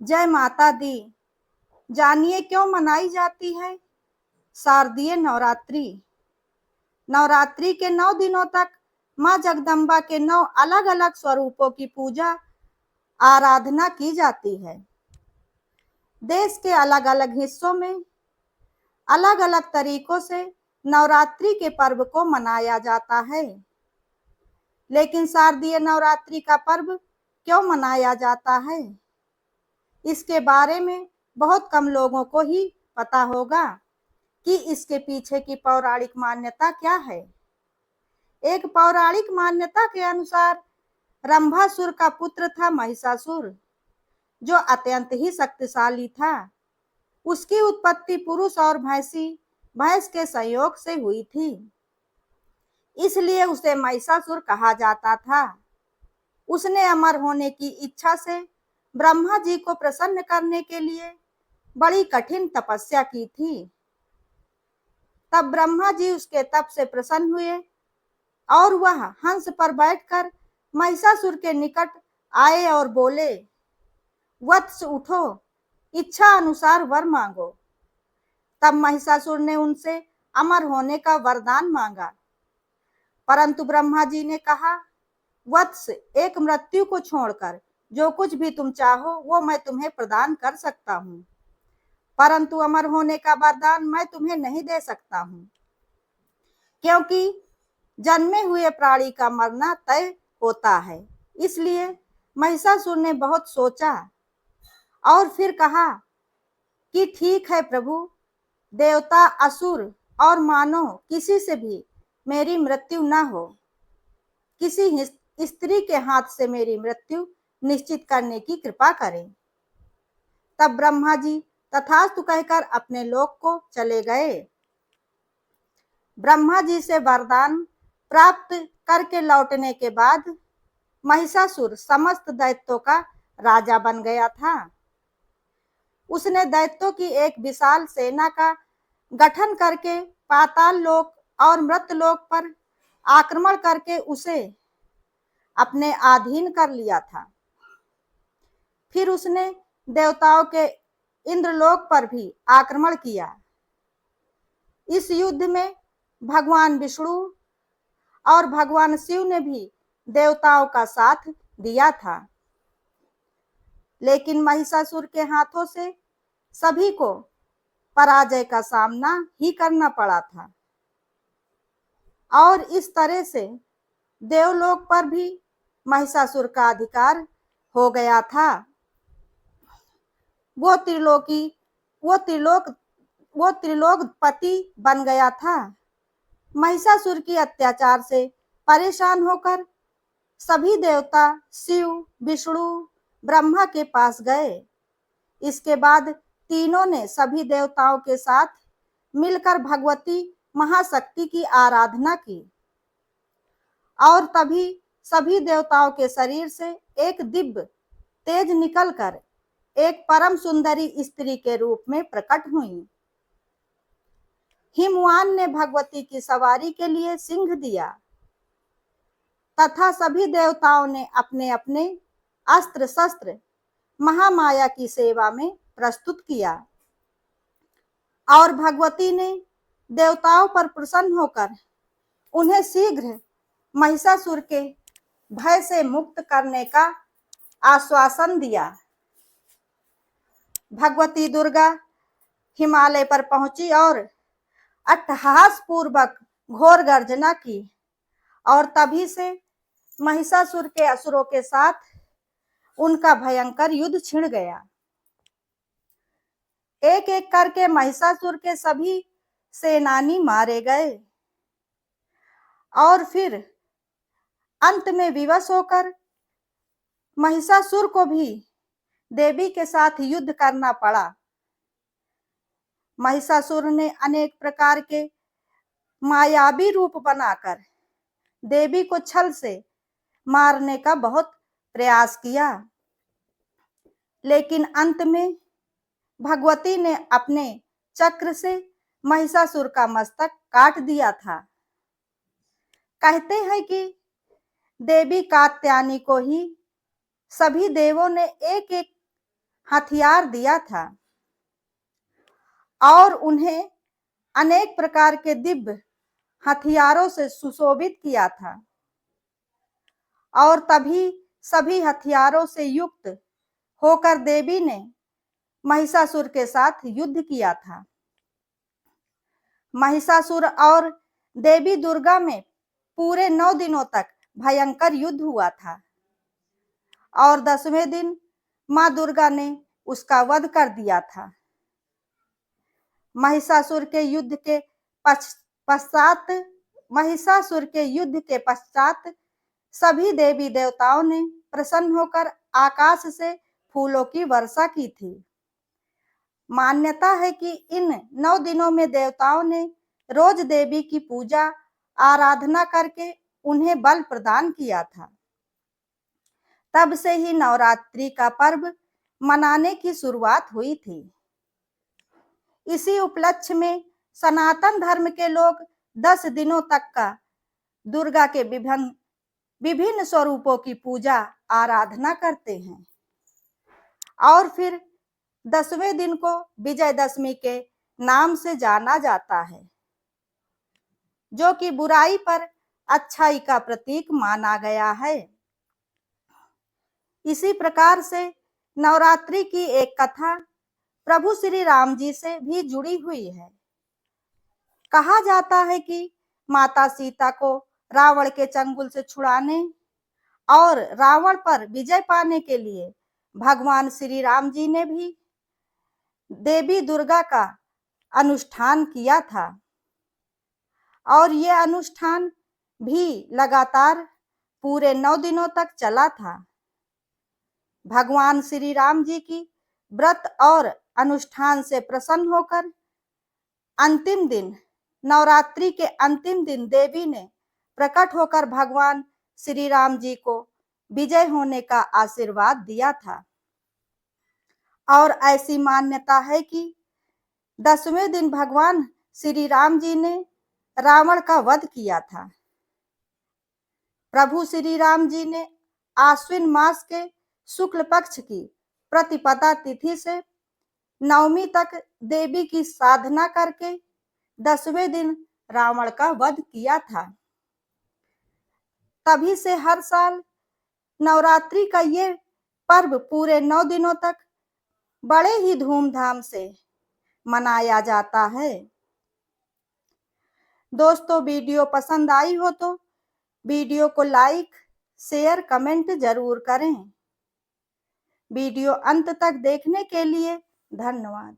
जय माता दी। जानिए क्यों मनाई जाती है शारदीय नवरात्रि। नवरात्रि के 9 दिनों तक माँ जगदम्बा के 9 अलग अलग स्वरूपों की पूजा आराधना की जाती है। देश के अलग अलग हिस्सों में अलग अलग तरीकों से नवरात्रि के पर्व को मनाया जाता है। लेकिन शारदीय नवरात्रि का पर्व क्यों मनाया जाता है, इसके बारे में बहुत कम लोगों को ही पता होगा कि इसके पीछे की पौराणिक मान्यता क्या है। एक पौराणिक मान्यता के अनुसार रंभासुर का पुत्र था महिषासुर, जो अत्यंत ही शक्तिशाली था। उसकी उत्पत्ति पुरुष और भैंस के संयोग से हुई थी, इसलिए उसे महिषासुर कहा जाता था। उसने अमर होने की इच्छा से ब्रह्मा जी को प्रसन्न करने के लिए बड़ी कठिन तपस्या की थी। तब ब्रह्मा जी उसके तप से प्रसन्न हुए और वह हंस पर बैठकर महिषासुर के निकट आए और बोले, वत्स उठो, इच्छा अनुसार वर मांगो। तब महिषासुर ने उनसे अमर होने का वरदान मांगा, परंतु ब्रह्मा जी ने कहा, वत्स, एक मृत्यु को छोड़कर जो कुछ भी तुम चाहो वो मैं तुम्हें प्रदान कर सकता हूँ, परंतु अमर होने का वरदान मैं तुम्हें नहीं दे सकता हूँ, क्योंकि जन्मे हुए प्राणी का मरना तय होता है। इसलिए महिषासुर ने बहुत सोचा और फिर कहा कि ठीक है प्रभु, देवता, असुर और मानव किसी से भी मेरी मृत्यु न हो। किसी स्त्री के हाथ से मेरी मृत्यु निश्चित करने की कृपा करें। तब ब्रह्मा जी तथास्तु कहकर अपने लोक को चले गए। ब्रह्मा जी से वरदान प्राप्त करके लौटने के बाद महिषासुर समस्त दैत्यों का राजा बन गया था। उसने दैत्यों की एक विशाल सेना का गठन करके पाताल लोक और मृत लोक पर आक्रमण करके उसे अपने अधीन कर लिया था। फिर उसने देवताओं के इंद्रलोक पर भी आक्रमण किया। इस युद्ध में भगवान विष्णु और भगवान शिव ने भी देवताओं का साथ दिया था, लेकिन महिषासुर के हाथों से सभी को पराजय का सामना ही करना पड़ा था और इस तरह से देवलोक पर भी महिषासुर का अधिकार हो गया था। वो त्रिलोकी वो त्रिलोक वो त्रिलोकपति बन गया था। महिषासुर की अत्याचार से परेशान होकर सभी देवता शिव, विष्णु, ब्रह्मा के पास गए। इसके बाद तीनों ने सभी देवताओं के साथ मिलकर भगवती महाशक्ति की आराधना की और तभी सभी देवताओं के शरीर से एक दिव्य तेज निकलकर एक परम सुंदरी स्त्री के रूप में प्रकट हुई। हिमवान ने भगवती की सवारी के लिए सिंह दिया तथा सभी देवताओं ने अपने अपने अस्त्र शस्त्र महामाया की सेवा में प्रस्तुत किया और भगवती ने देवताओं पर प्रसन्न होकर उन्हें शीघ्र महिषासुर के भय से मुक्त करने का आश्वासन दिया। भगवती दुर्गा हिमालय पर पहुंची और अट्टहास पूर्वक घोर गर्जना की और तभी से महिषासुर के असुरों के साथ उनका भयंकर युद्ध छिड़ गया। एक एक करके महिषासुर के सभी सेनानी मारे गए और फिर अंत में विवश होकर महिषासुर को भी देवी के साथ युद्ध करना पड़ा। महिषासुर ने अनेक प्रकार के मायावी रूप बनाकर देवी को छल से मारने का बहुत प्रयास किया, लेकिन अंत में भगवती ने अपने चक्र से महिषासुर का मस्तक काट दिया था। कहते हैं कि देवी कात्यायनी को ही सभी देवों ने एक एक हथियार दिया था और उन्हें अनेक प्रकार के दिव्य हथियारों से सुशोभित किया था और तभी सभी हथियारों से युक्त होकर देवी ने महिषासुर के साथ युद्ध किया था। महिषासुर और देवी दुर्गा में पूरे 9 दिनों तक भयंकर युद्ध हुआ था और 10वें दिन मां दुर्गा ने उसका वध कर दिया था। महिषासुर के युद्ध के पश्चात सभी देवी देवताओं ने प्रसन्न होकर आकाश से फूलों की वर्षा की थी। मान्यता है कि इन 9 दिनों में देवताओं ने रोज देवी की पूजा आराधना करके उन्हें बल प्रदान किया था। तब से ही नवरात्रि का पर्व मनाने की शुरुआत हुई थी। इसी उपलक्ष्य में सनातन धर्म के लोग 10 दिनों तक का दुर्गा के विभिन्न स्वरूपों की पूजा आराधना करते हैं और फिर 10वें दिन को विजयदशमी के नाम से जाना जाता है, जो कि बुराई पर अच्छाई का प्रतीक माना गया है। इसी प्रकार से नवरात्रि की एक कथा प्रभु श्री राम जी से भी जुड़ी हुई है। कहा जाता है कि माता सीता को रावण के चंगुल से छुड़ाने और रावण पर विजय पाने के लिए भगवान श्री राम जी ने भी देवी दुर्गा का अनुष्ठान किया था और यह अनुष्ठान भी लगातार पूरे 9 दिनों तक चला था। भगवान श्री राम जी की व्रत और अनुष्ठान से प्रसन्न होकर अंतिम दिन, नवरात्रि के अंतिम दिन देवी ने प्रकट होकर भगवान श्री राम जी को विजय होने का आशीर्वाद दिया था और ऐसी मान्यता है कि 10वें दिन भगवान श्री राम जी ने रावण का वध किया था। प्रभु श्री राम जी ने आश्विन मास के शुक्ल पक्ष की प्रतिपदा तिथि से नवमी तक देवी की साधना करके 10वें दिन रावण का वध किया था। तभी से हर साल नवरात्रि का ये पर्व पूरे 9 दिनों तक बड़े ही धूमधाम से मनाया जाता है। दोस्तों, वीडियो पसंद आई हो तो वीडियो को लाइक, शेयर, कमेंट जरूर करें। वीडियो अंत तक देखने के लिए धन्यवाद।